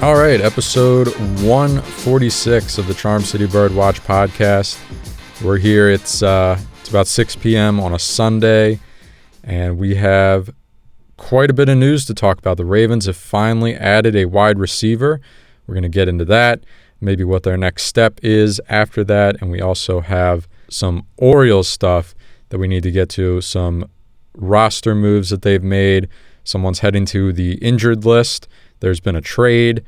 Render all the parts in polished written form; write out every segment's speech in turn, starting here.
All right, episode 146 of the Charm City Birdwatch podcast. We're here. It's about 6 p.m. on a Sunday, and we have quite a bit of news to talk about. The Ravens have finally added a wide receiver. We're going to get into that, maybe what their next step is after that, and we also have some Orioles stuff that we need to get to, some roster moves that they've made. Someone's heading to the injured list. There's been a trade.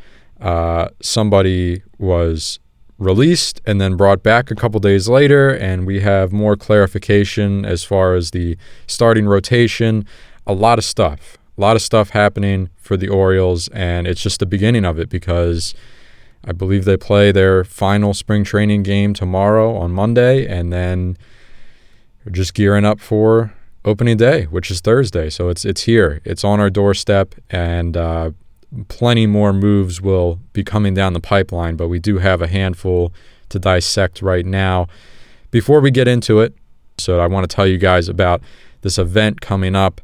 Somebody was released and then brought back a couple days later, and we have more clarification as far as the starting rotation. A lot of stuff happening for the Orioles, and it's just the beginning of it because I believe they play their final spring training game tomorrow on Monday, and then we're just gearing up for opening day, which is Thursday. So it's here. It's on our doorstep, and plenty more moves will be coming down the pipeline, but we do have a handful to dissect right now. Before we get into it, so I want to tell you guys about this event coming up,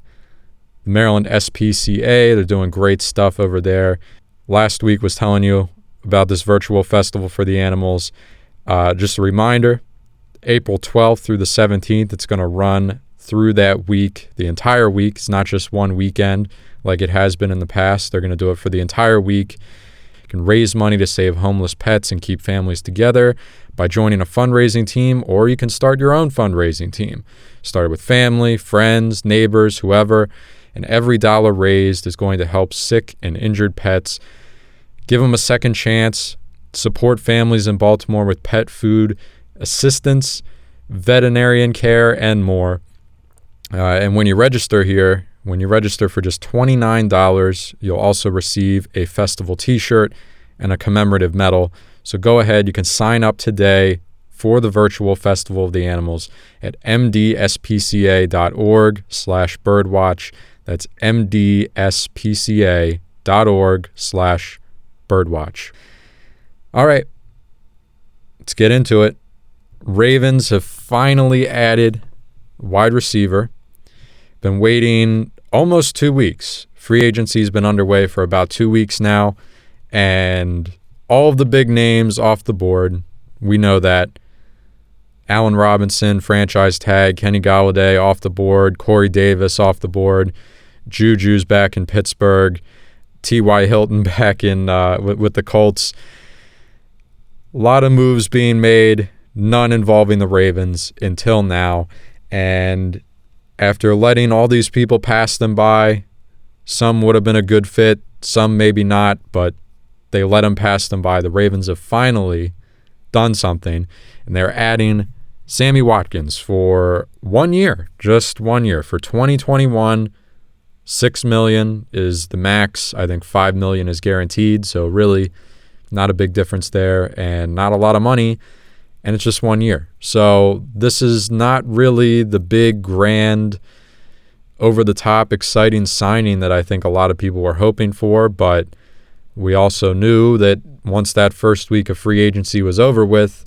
the Maryland SPCA. They're doing great stuff over there. Last week was telling you about this virtual festival for the animals. Just a reminder, April 12th through the 17th, it's going to run through that week, the entire week. It's not just one weekend like it has been in the past. They're going to do it for the entire week. You can raise money to save homeless pets and keep families together by joining a fundraising team, or you can start your own fundraising team. Start with family, friends, neighbors, whoever, and every dollar raised is going to help sick and injured pets. Give them a second chance. Support families in Baltimore with pet food assistance, veterinarian care, and more. And when you register here, when you register for just $29, you'll also receive a festival t-shirt and a commemorative medal. So go ahead, you can sign up today for the virtual Festival of the Animals at mdspca.org/birdwatch. That's mdspca.org/birdwatch. All right, let's get into it. Ravens have finally added wide receiver. Been waiting almost 2 weeks. Free agency's been underway for about 2 weeks now, and all of the big names off the board. We know that. Allen Robinson, franchise tag. Kenny Golladay off the board. Corey Davis off the board. Juju's back in Pittsburgh. T.Y. Hilton back in with the Colts. A lot of moves being made, none involving the Ravens until now. And after letting all these people pass them by, some would have been a good fit, some maybe not, but they let them pass them by. The Ravens have finally done something, and they're adding Sammy Watkins for 1 year, just 1 year. For 2021, $6 million is the max. I think $5 million is guaranteed, so really not a big difference there, and not a lot of money. And it's just 1 year. So this is not really the big, grand, over-the-top, exciting signing that I think a lot of people were hoping for. But we also knew that once that first week of free agency was over with,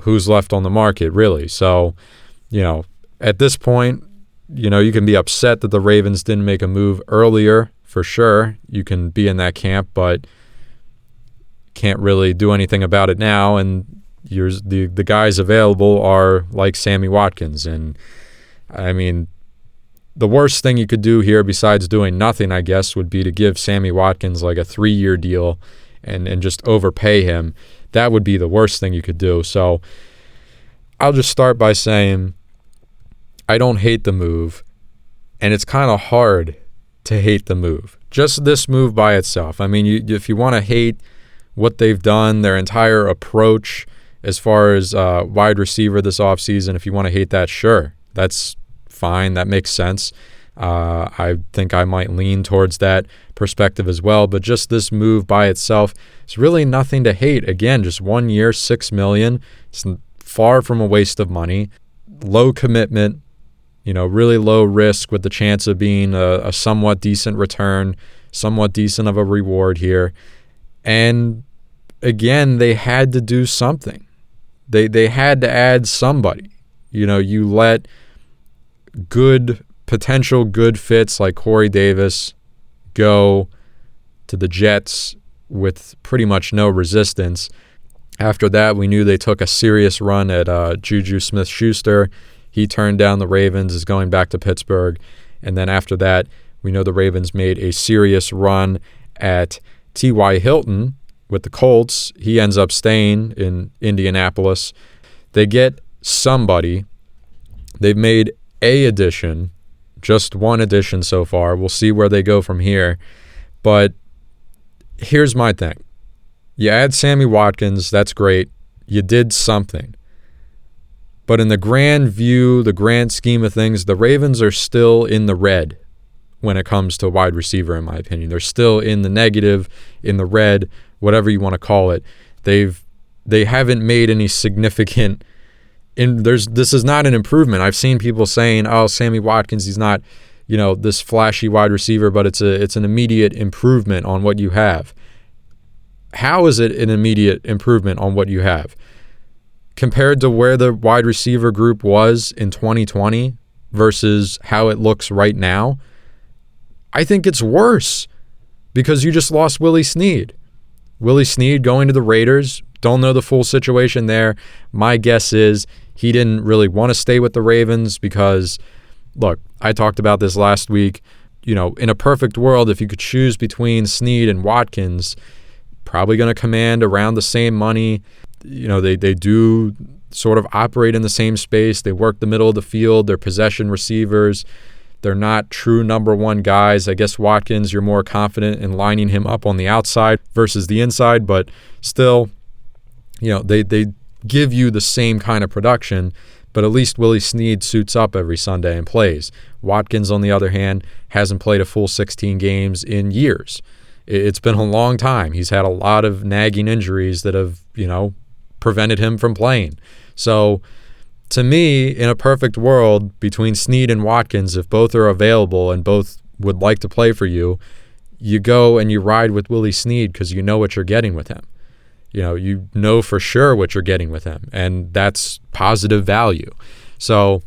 who's left on the market, really? So, at this point, you can be upset that the Ravens didn't make a move earlier, for sure. You can be in that camp, but can't really do anything about it now. And the guys available are like Sammy Watkins. And I mean, the worst thing you could do here besides doing nothing, I guess, would be to give Sammy Watkins like a 3-year deal and just overpay him. That would be the worst thing you could do. So I'll just start by saying I don't hate the move, and it's kind of hard to hate the move. Just this move by itself. I mean, if you want to hate what they've done, their entire approach as far as wide receiver this offseason, if you want to hate that, sure, that's fine. That makes sense. I think I might lean towards that perspective as well. But just this move by itself, it's really nothing to hate. Again, just 1 year, $6 million. It's far from a waste of money. Low commitment, really low risk with the chance of being a somewhat decent return, somewhat decent of a reward here. And again, they had to do something. They had to add somebody. You let potential good fits like Corey Davis go to the Jets with pretty much no resistance. After that, we knew they took a serious run at Juju Smith-Schuster. He turned down the Ravens, is going back to Pittsburgh. And then after that, we know the Ravens made a serious run at T.Y. Hilton with the Colts. He ends up staying in Indianapolis. They get somebody. They've made a addition, just one addition so far. We'll see where they go from here. But here's my thing. You add Sammy Watkins, that's great. You did something. But in the grand view, the grand scheme of things, the Ravens are still in the red when it comes to wide receiver, in my opinion. They're still in the negative, in the red, whatever you want to call it. They haven't made any significant this is not an improvement. I've seen people saying, "Oh, Sammy Watkins, he's not, this flashy wide receiver, but it's an immediate improvement on what you have." How is it an immediate improvement on what you have? Compared to where the wide receiver group was in 2020 versus how it looks right now, I think it's worse because you just lost Willie Snead. Willie Snead going to the Raiders. Don't know the full situation there. My guess is he didn't really want to stay with the Ravens because, look, I talked about this last week. In a perfect world, if you could choose between Snead and Watkins, probably going to command around the same money. They do sort of operate in the same space. They work the middle of the field. They're possession receivers. They're not true number one guys. I guess Watkins, you're more confident in lining him up on the outside versus the inside, but still, they give you the same kind of production, but at least Willie Snead suits up every Sunday and plays. Watkins, on the other hand, hasn't played a full 16 games in years. It's been a long time. He's had a lot of nagging injuries that have, prevented him from playing. So, to me, in a perfect world, between Snead and Watkins, if both are available and both would like to play for you, you go and you ride with Willie Snead because you know what you're getting with him. You know for sure what you're getting with him, and that's positive value. So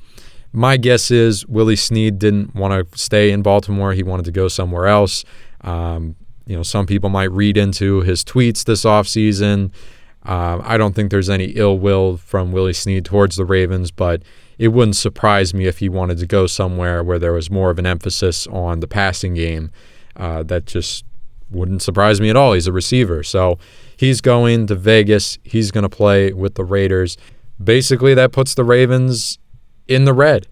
my guess is Willie Snead didn't want to stay in Baltimore. He wanted to go somewhere else. Some people might read into his tweets this offseason. I don't think there's any ill will from Willie Snead towards the Ravens, but it wouldn't surprise me if he wanted to go somewhere where there was more of an emphasis on the passing game. That just wouldn't surprise me at all. He's a receiver. So he's going to Vegas. He's going to play with the Raiders. Basically, that puts the Ravens in the red.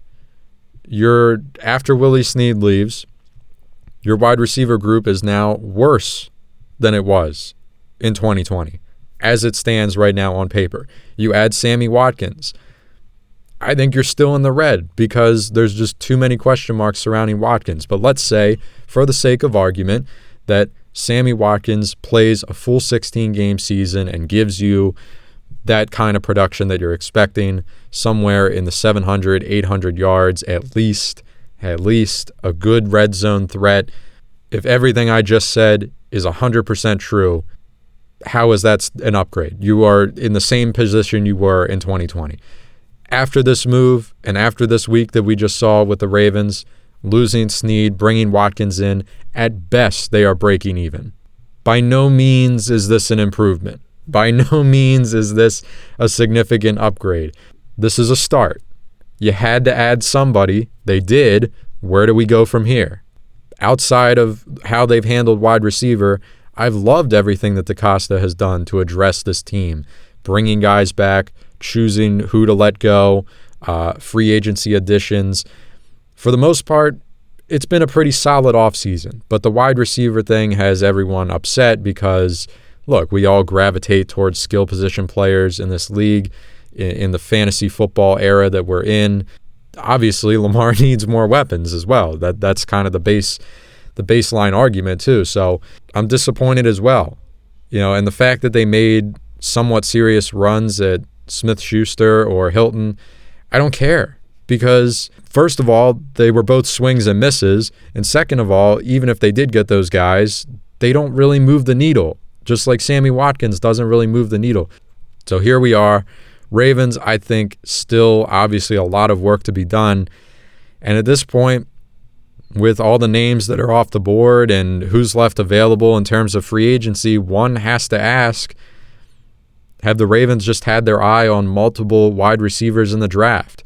After Willie Snead leaves, your wide receiver group is now worse than it was in 2020, as it stands right now on paper. You add Sammy Watkins. I think you're still in the red because there's just too many question marks surrounding Watkins. But let's say, for the sake of argument, that Sammy Watkins plays a full 16-game season and gives you that kind of production that you're expecting, somewhere in the 700, 800 yards at least a good red zone threat. If everything I just said is 100% true, how is that an upgrade? You are in the same position you were in 2020. After this move and after this week that we just saw with the Ravens, losing Snead, bringing Watkins in, at best they are breaking even. By no means is this an improvement. By no means is this a significant upgrade. This is a start. You had to add somebody. They did. Where do we go from here? Outside of how they've handled wide receiver, I've loved everything that DaCosta has done to address this team. Bringing guys back, choosing who to let go, free agency additions. For the most part, it's been a pretty solid offseason. But the wide receiver thing has everyone upset because, look, we all gravitate towards skill position players in this league. In the fantasy football era that we're in, obviously Lamar needs more weapons as well. That's kind of the baseline argument too. So I'm disappointed as well. And the fact that they made somewhat serious runs at Smith-Schuster or Hilton, I don't care. Because first of all, they were both swings and misses. And second of all, even if they did get those guys, they don't really move the needle. Just like Sammy Watkins doesn't really move the needle. So here we are. Ravens, I think, still obviously a lot of work to be done. And at this point, with all the names that are off the board and who's left available in terms of free agency, one has to ask, have the Ravens just had their eye on multiple wide receivers in the draft?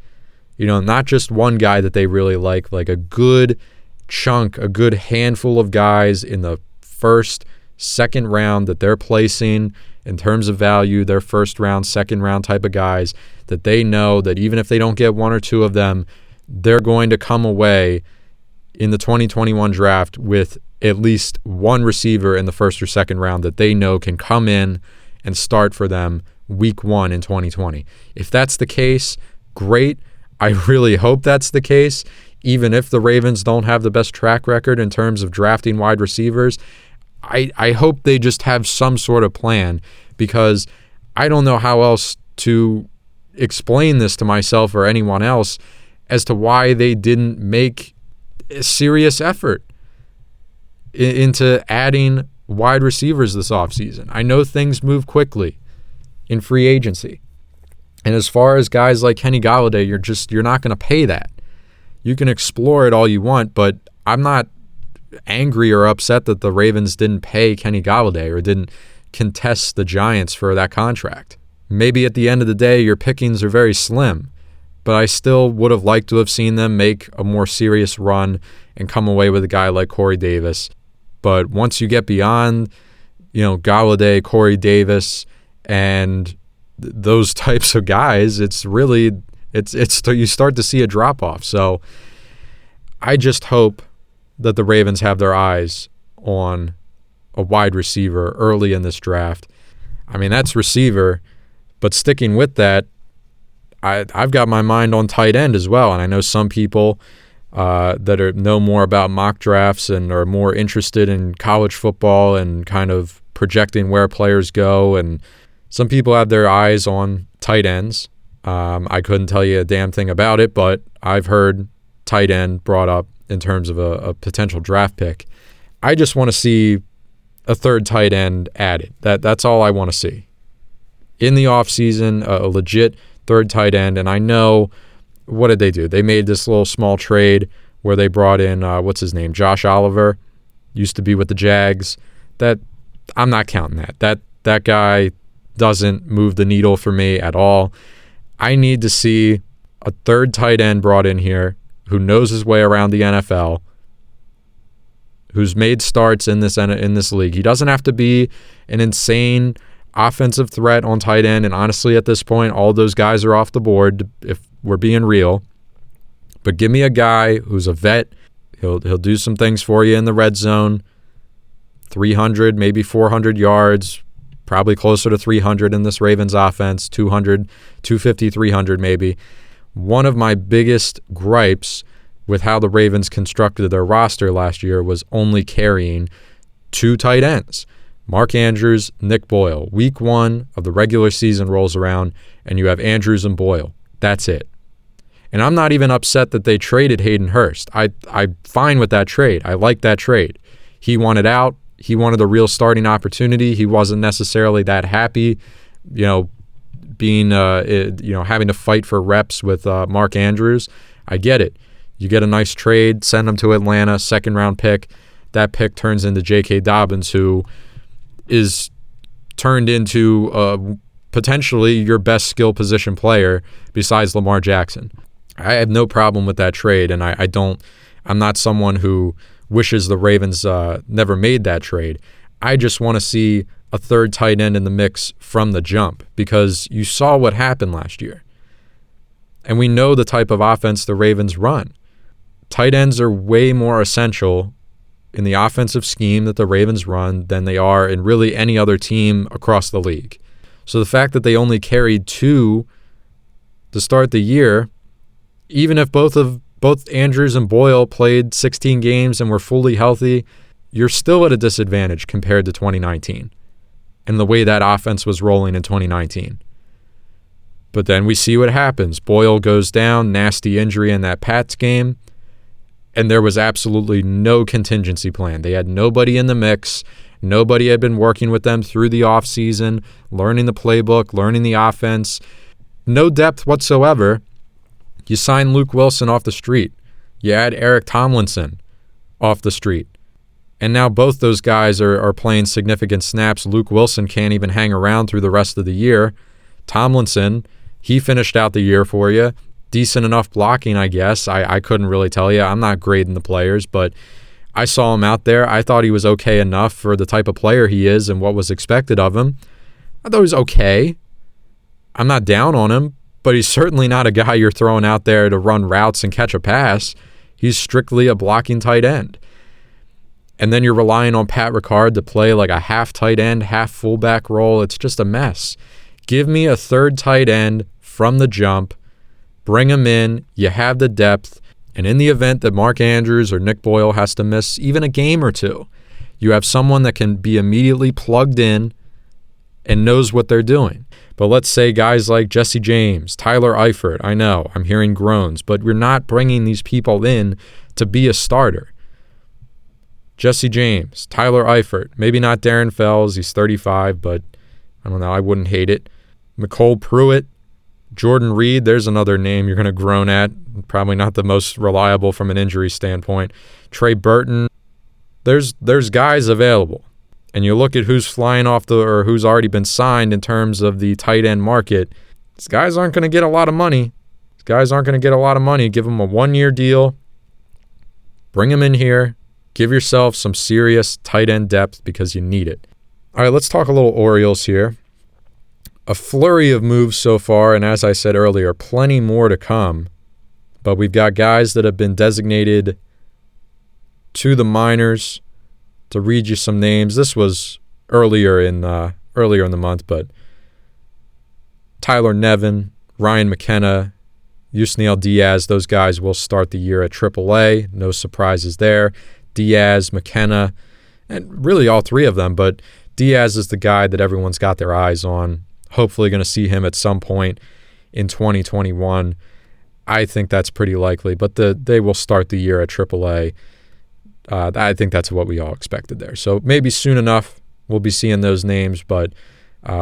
Not just one guy that they really like a good chunk, a good handful of guys in the first, second round that they're placing in terms of value, their first round, second round type of guys that they know that even if they don't get one or two of them, they're going to come away in the 2021 draft with at least one receiver in the first or second round that they know can come in and start for them week 1 in 2020. If that's the case, great. I really hope that's the case. Even if the Ravens don't have the best track record in terms of drafting wide receivers, I hope they just have some sort of plan, because I don't know how else to explain this to myself or anyone else as to why they didn't make a serious effort into adding wide receivers this offseason. I know things move quickly in free agency. And as far as guys like Kenny Golladay, you're not going to pay that. You can explore it all you want, but I'm not angry or upset that the Ravens didn't pay Kenny Golladay or didn't contest the Giants for that contract. Maybe at the end of the day, your pickings are very slim, but I still would have liked to have seen them make a more serious run and come away with a guy like Corey Davis. But once you get beyond, Golladay, Corey Davis, and those types of guys, it's you start to see a drop off. So I just hope that the Ravens have their eyes on a wide receiver early in this draft. I mean, that's receiver, but sticking with that, I've got my mind on tight end as well. And I know some people that know more about mock drafts and are more interested in college football and kind of projecting where players go. And some people have their eyes on tight ends. I couldn't tell you a damn thing about it, but I've heard tight end brought up in terms of a potential draft pick. I just want to see a third tight end added. That's all I want to see. In the offseason, a legit third tight end. And I know, what did they do? They made this little small trade where they brought in, what's his name? Josh Oliver, used to be with the Jags. I'm not counting that. That guy doesn't move the needle for me at all. I need to see a third tight end brought in here who knows his way around the NFL, who's made starts in this league. He doesn't have to be an insane offensive threat on tight end, and honestly, at this point, all those guys are off the board if we're being real. But give me a guy who's a vet. He'll do some things for you in the red zone. 300, maybe 400 yards, probably closer to 300 in this Ravens offense, 200, 250, 300 maybe. One of my biggest gripes with how the Ravens constructed their roster last year was only carrying two tight ends, Mark Andrews, Nick Boyle. Week 1 of the regular season rolls around, and you have Andrews and Boyle. That's it. And I'm not even upset that they traded Hayden Hurst. I'm fine with that trade. I like that trade. He wanted out. He wanted a real starting opportunity. He wasn't necessarily that happy, being having to fight for reps with Mark Andrews. I get it. You get a nice trade, send him to Atlanta, second round pick. That pick turns into J.K. Dobbins, who is turned into potentially your best skill position player besides Lamar Jackson. I have no problem with that trade, and I'm not someone who wishes the Ravens never made that trade. I just want to see a third tight end in the mix from the jump, because you saw what happened last year. And we know the type of offense the Ravens run. Tight ends are way more essential in the offensive scheme that the Ravens run than they are in really any other team across the league. So the fact that they only carried two to start the year, even if both Andrews and Boyle played 16 games and were fully healthy, you're still at a disadvantage compared to 2019 and the way that offense was rolling in 2019. But then we see what happens. Boyle goes down, nasty injury in that Pats game, and there was absolutely no contingency plan. They had nobody in the mix. Nobody had been working with them through the offseason, learning the playbook, learning the offense. No depth whatsoever. You sign Luke Wilson off the street. You add Eric Tomlinson, off the street. And now both those guys are playing significant snaps. Luke Wilson can't even hang around through the rest of the year. Tomlinson, he finished out the year for you. Decent enough blocking, I guess. I couldn't really tell you. I'm not grading the players, but I saw him out there. I thought he was okay enough for the type of player he is and what was expected of him. I thought he was okay. I'm not down on him, but he's certainly not a guy you're throwing out there to run routes and catch a pass. He's strictly a blocking tight end. And then you're relying on Pat Ricard to play like a half tight end, half fullback role. It's just a mess. Give me a third tight end from the jump. Bring him in. You have the depth. And in the event that Mark Andrews or Nick Boyle has to miss even a game or two, you have someone that can be immediately plugged in and knows what they're doing. But let's say guys like Jesse James, Tyler Eifert, I know, I'm hearing groans, but we're not bringing these people in to be a starter. Jesse James, Tyler Eifert, maybe not Darren Fells, he's 35, but I don't know, I wouldn't hate it. McCole Pruitt, Jordan Reed, there's another name you're going to groan at, probably not the most reliable from an injury standpoint. Trey Burton, there's guys available. And you look at who's flying off or who's already been signed in terms of the tight end market, these guys aren't going to get a lot of money. Give them a 1-year deal. Bring them in here. Give yourself some serious tight end depth because you need it. All right, let's talk a little Orioles here. A flurry of moves so far, and as I said earlier, plenty more to come. But we've got guys that have been designated to the minors. To read you some names, this was earlier in the month, but Tyler Nevin, Ryan McKenna, Yusniel Diaz, those guys will start the year at AAA. No surprises there. Diaz, McKenna, and really all three of them, but Diaz is the guy that everyone's got their eyes on. Hopefully going to see him at some point in 2021. I think that's pretty likely, but they will start the year at AAA. I think that's what we all expected there. So maybe soon enough we'll be seeing those names, but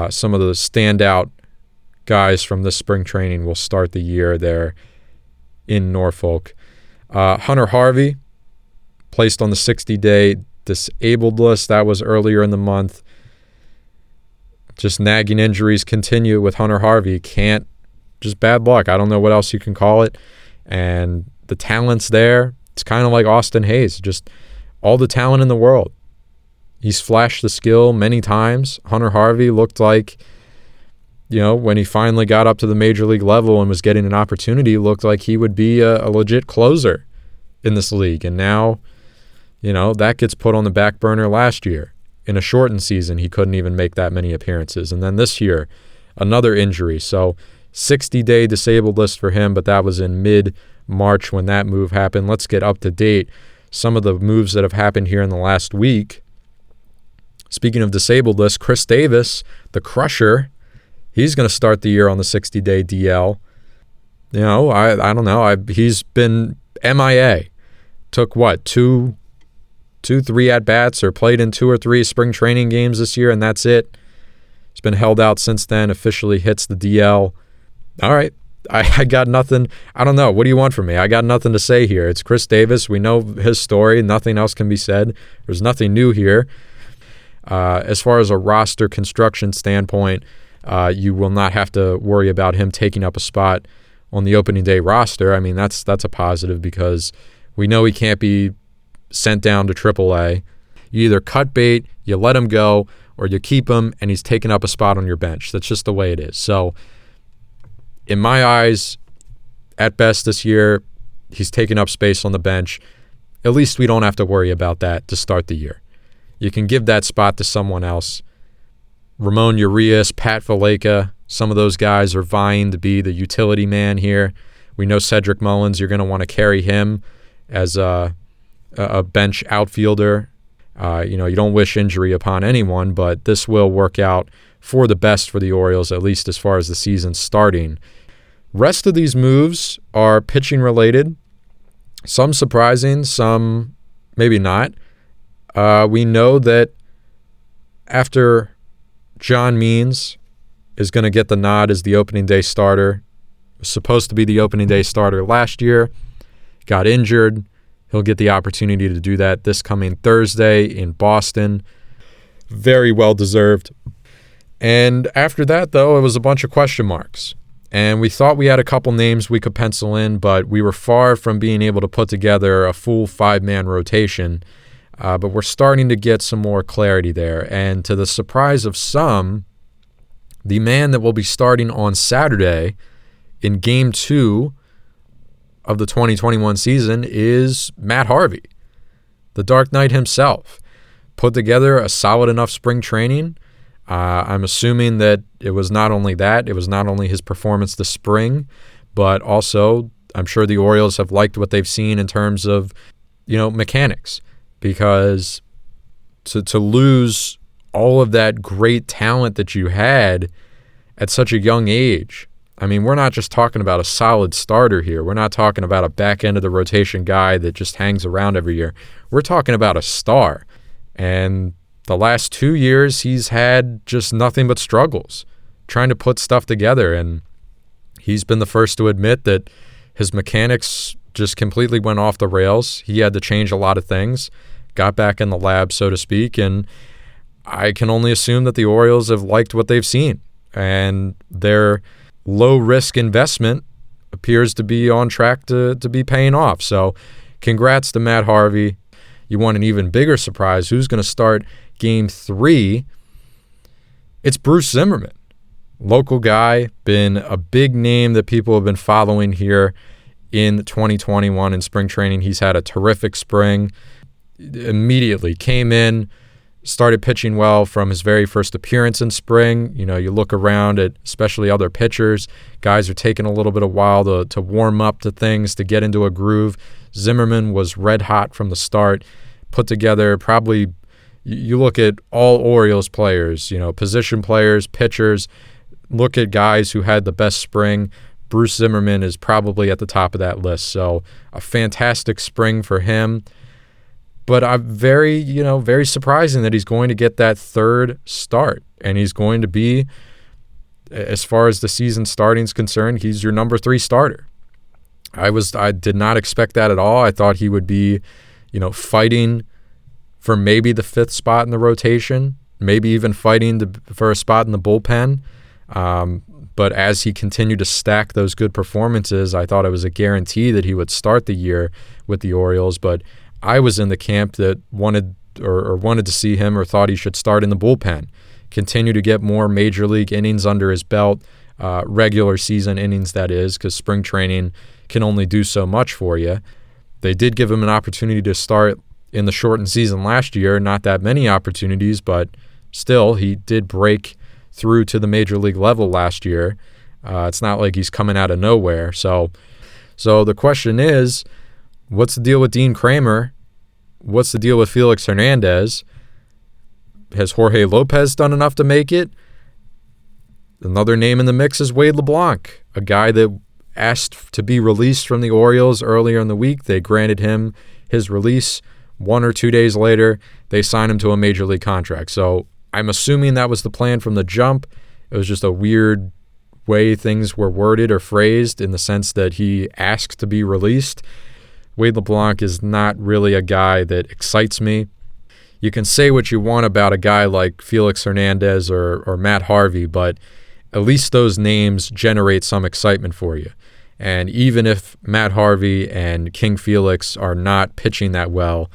some of the standout guys from this spring training will start the year there in Norfolk. Hunter Harvey, placed on the 60-day disabled list. That was earlier in the month. Just nagging injuries continue with Hunter Harvey. Just bad luck. I don't know what else you can call it. And the talent's there. It's kind of like Austin Hayes, just all the talent in the world. He's flashed the skill many times. Hunter Harvey looked like, when he finally got up to the major league level and was getting an opportunity, looked like he would be a legit closer in this league. And now, that gets put on the back burner last year. In a shortened season, he couldn't even make that many appearances. And then this year, another injury. So 60-day disabled list for him, but that was in mid-March when that move happened. Let's get up to date. Some of the moves that have happened here in the last week. Speaking of disabled list, Chris Davis, the Crusher, he's going to start the year on the 60-day DL. I don't know. He's been MIA. Took two, 3 at-bats or played in 2 or 3 spring training games this year, and that's it. He's been held out since then, officially hits the DL. All right. I got nothing. I don't know. What do you want from me? I got nothing to say here. It's Chris Davis. We know his story. Nothing else can be said. There's nothing new here. As far as a roster construction standpoint, you will not have to worry about him taking up a spot on the opening day roster. I mean, that's a positive because we know he can't be sent down to AAA. You either cut bait, you let him go, or you keep him and he's taking up a spot on your bench. That's just the way it is. So in my eyes, at best this year, he's taking up space on the bench. At least we don't have to worry about that to start the year. You can give that spot to someone else. Ramon Urias, Pat Valaika, some of those guys are vying to be the utility man here. We know Cedric Mullins, you're going to want to carry him as a bench outfielder. You don't wish injury upon anyone, but this will work out for the best for the Orioles, at least as far as the season's starting. Rest of these moves are pitching related. Some surprising, some maybe not. We know that after John Means is going to get the nod as the opening day starter, was supposed to be the opening day starter last year, got injured. He'll get the opportunity to do that this coming Thursday in Boston. Very well deserved. And after that, though, it was a bunch of question marks. And we thought we had a couple names we could pencil in, but we were far from being able to put together a full 5-man rotation. But we're starting to get some more clarity there. And to the surprise of some, the man that will be starting on Saturday in Game 2 of the 2021 season is Matt Harvey, the Dark Knight himself. Put together a solid enough spring training. I'm assuming that it was not only that, it was not only his performance this spring, but also I'm sure the Orioles have liked what they've seen in terms of, mechanics, because to lose all of that great talent that you had at such a young age. I mean, we're not just talking about a solid starter here. We're not talking about a back end of the rotation guy that just hangs around every year. We're talking about a star. And the last 2 years, he's had just nothing but struggles trying to put stuff together. And he's been the first to admit that his mechanics just completely went off the rails. He had to change a lot of things, got back in the lab, so to speak. And I can only assume that the Orioles have liked what they've seen. And their low-risk investment appears to be on track to be paying off. So congrats to Matt Harvey. You want an even bigger surprise. Who's going to start Game 3? It's Bruce Zimmerman. Local guy, been a big name that people have been following here in 2021 in spring training. He's had a terrific spring. Immediately came in, started pitching well from his very first appearance in spring. You look around at especially other pitchers. Guys are taking a little bit of while to warm up to things, to get into a groove. Zimmerman was red hot from the start, put together probably, you look at all Orioles players, position players, pitchers, look at guys who had the best spring. Bruce Zimmerman is probably at the top of that list. So a fantastic spring for him. But I'm very surprising that he's going to get that third start. And he's going to be, as far as the season starting is concerned, he's your number 3 starter. I did not expect that at all. I thought he would be, fighting for maybe the 5th spot in the rotation, maybe even fighting for a spot in the bullpen. But as he continued to stack those good performances, I thought it was a guarantee that he would start the year with the Orioles. But I was in the camp that wanted to see him, or thought he should start in the bullpen, continue to get more major league innings under his belt, regular season innings, that is, because spring training can only do so much for you. They did give him an opportunity to start in the shortened season last year. Not that many opportunities, but still, he did break through to the major league level last year. It's not like he's coming out of nowhere. So the question is, what's the deal with Dean Kramer? What's the deal with Felix Hernandez? Has Jorge Lopez done enough to make it? Another name in the mix is Wade LeBlanc, a guy that asked to be released from the Orioles earlier in the week. They granted him his release. 1 or 2 days later, they signed him to a major league contract. So I'm assuming that was the plan from the jump. It was just a weird way things were worded or phrased, in the sense that he asked to be released. Wade LeBlanc is not really a guy that excites me. You can say what you want about a guy like Felix Hernandez or Matt Harvey, but at least those names generate some excitement for you. And even if Matt Harvey and King Felix are not pitching that well,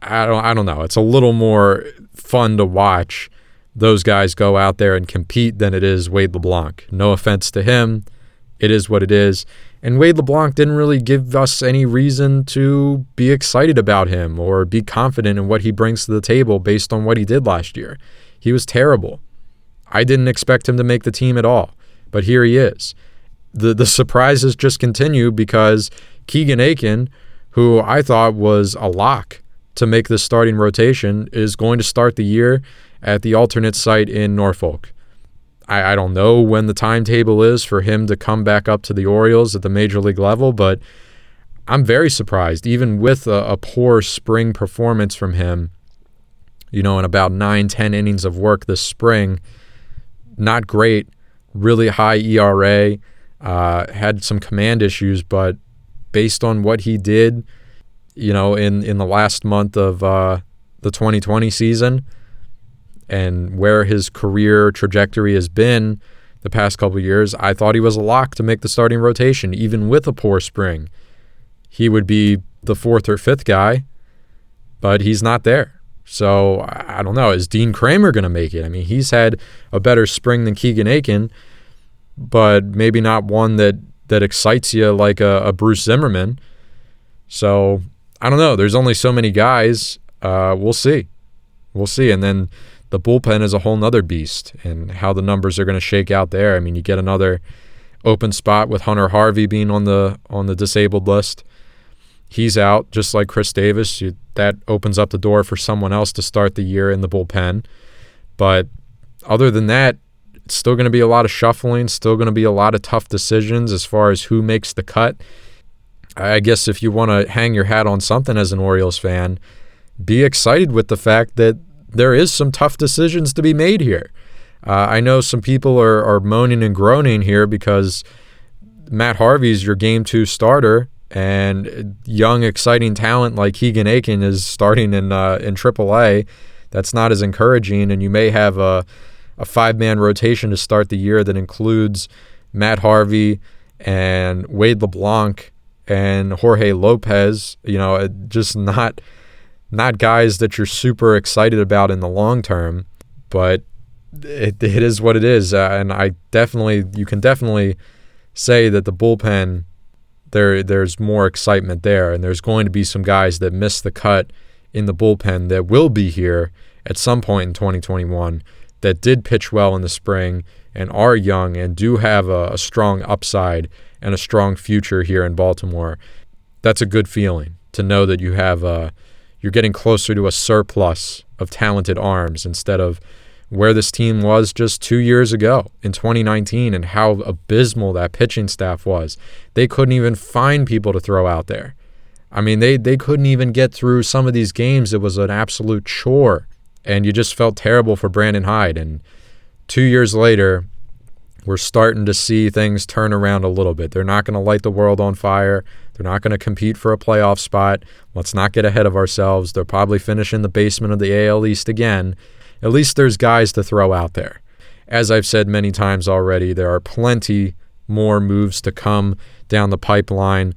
I don't know. It's a little more fun to watch those guys go out there and compete than it is Wade LeBlanc. No offense to him. It is what it is. And Wade LeBlanc didn't really give us any reason to be excited about him or be confident in what he brings to the table based on what he did last year. He was terrible. I didn't expect him to make the team at all, but here he is. The surprises just continue, because Keegan Aiken, who I thought was a lock to make the starting rotation, is going to start the year at the alternate site in Norfolk. I don't know when the timetable is for him to come back up to the Orioles at the major league level, but I'm very surprised, even with a poor spring performance from him, in about 9-10 innings of work this spring. Not great, really high ERA, had some command issues, but based on what he did in the last month of the 2020 season and where his career trajectory has been the past couple of years, I thought he was a lock to make the starting rotation. Even with a poor spring, he would be the fourth or fifth guy, but he's not there. So I don't know. Is Dean Kramer going to make it? I mean, he's had a better spring than Keegan Aiken, but maybe not one that excites you like a Bruce Zimmerman. So I don't know. There's only so many guys. We'll see. And then the bullpen is a whole nother beast, and how the numbers are going to shake out there. I mean, you get another open spot with Hunter Harvey being on the disabled list. He's out, just like Chris Davis. That opens up the door for someone else to start the year in the bullpen. But other than that, it's still going to be a lot of shuffling, still going to be a lot of tough decisions as far as who makes the cut. I guess if you want to hang your hat on something as an Orioles fan, be excited with the fact that there is some tough decisions to be made here. I know some people are moaning and groaning here because Matt Harvey's your game 2 starter, and young, exciting talent like Keegan Aiken is starting in AAA. That's not as encouraging, and you may have a 5-man rotation to start the year that includes Matt Harvey and Wade LeBlanc and Jorge Lopez. Just not guys that you're super excited about in the long term, but it is what it is. And you can definitely say that the bullpen, there's more excitement there, and there's going to be some guys that miss the cut in the bullpen that will be here at some point in 2021 that did pitch well in the spring and are young and do have a strong upside and a strong future here in Baltimore. That's a good feeling to know that you have you're getting closer to a surplus of talented arms instead of where this team was just 2 years ago in 2019 and how abysmal that pitching staff was. They couldn't even find people to throw out there. I mean, they couldn't even get through some of these games. It was an absolute chore, and you just felt terrible for Brandon Hyde. And 2 years later, we're starting to see things turn around a little bit. They're not going to light the world on fire. They're not going to compete for a playoff spot. Let's not get ahead of ourselves. They'll probably finish in the basement of the AL East again. At least there's guys to throw out there. As I've said many times already, there are plenty more moves to come down the pipeline.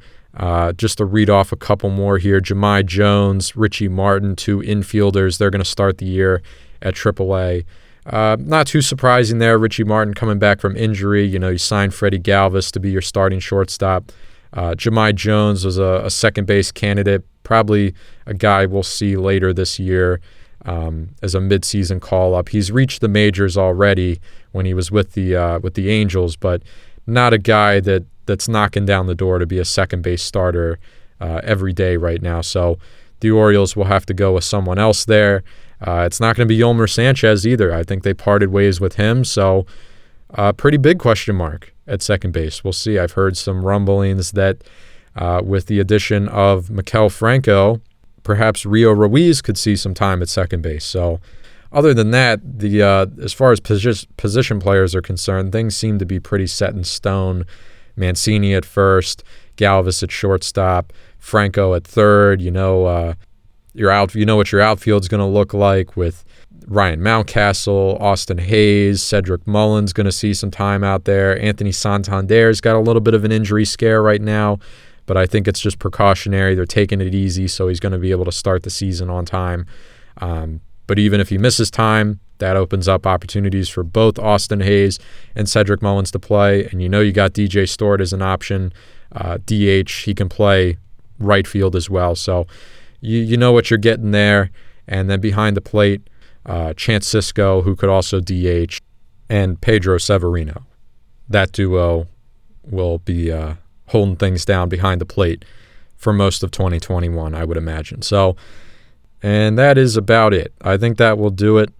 Just to read off a couple more here. Jahmai Jones, Richie Martin, 2 infielders. They're going to start the year at AAA. Not too surprising there. Richie Martin coming back from injury. You signed Freddie Galvis to be your starting shortstop. Jahmai Jones was a second base candidate, probably a guy we'll see later this year as a midseason call-up. He's reached the majors already when he was with the Angels, but not a guy that's knocking down the door to be a second base starter every day right now. So the Orioles will have to go with someone else there. It's not going to be Yolmer Sanchez either. I think they parted ways with him, so pretty big question mark at second base. We'll see. I've heard some rumblings that with the addition of Maikel Franco, perhaps Rio Ruiz could see some time at second base. So other than that, as far as position players are concerned, things seem to be pretty set in stone. Mancini at first, Galvis at shortstop, Franco at third. You know what your outfield's going to look like with Ryan Mountcastle, Austin Hayes, Cedric Mullins going to see some time out there. Anthony Santander's got a little bit of an injury scare right now, but I think it's just precautionary. They're taking it easy, so he's going to be able to start the season on time. But even if he misses time, that opens up opportunities for both Austin Hayes and Cedric Mullins to play. And you got DJ Stewart as an option. DH, he can play right field as well. So you know what you're getting there. And then behind the plate, Chance Sisco, who could also DH, and Pedro Severino. That duo will be holding things down behind the plate for most of 2021, I would imagine. So, and that is about it. I think that will do it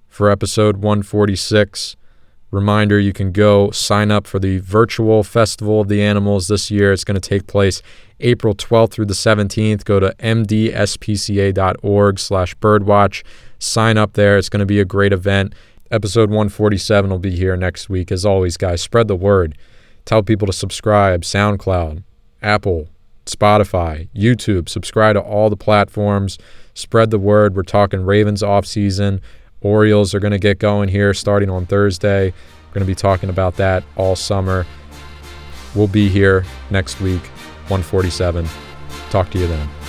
for episode 146. Reminder, you can go sign up for the virtual Festival of the Animals this year. It's going to take place April 12th through the 17th. Go to mdspca.org/birdwatch. Sign up there. It's going to be a great event. Episode 147 will be here next week. As always, guys, spread the word. Tell people to subscribe. SoundCloud, Apple, Spotify, YouTube. Subscribe to all the platforms. Spread the word. We're talking Ravens offseason. Orioles are going to get going here starting on Thursday. We're going to be talking about that all summer. We'll be here next week, 147. Talk to you then.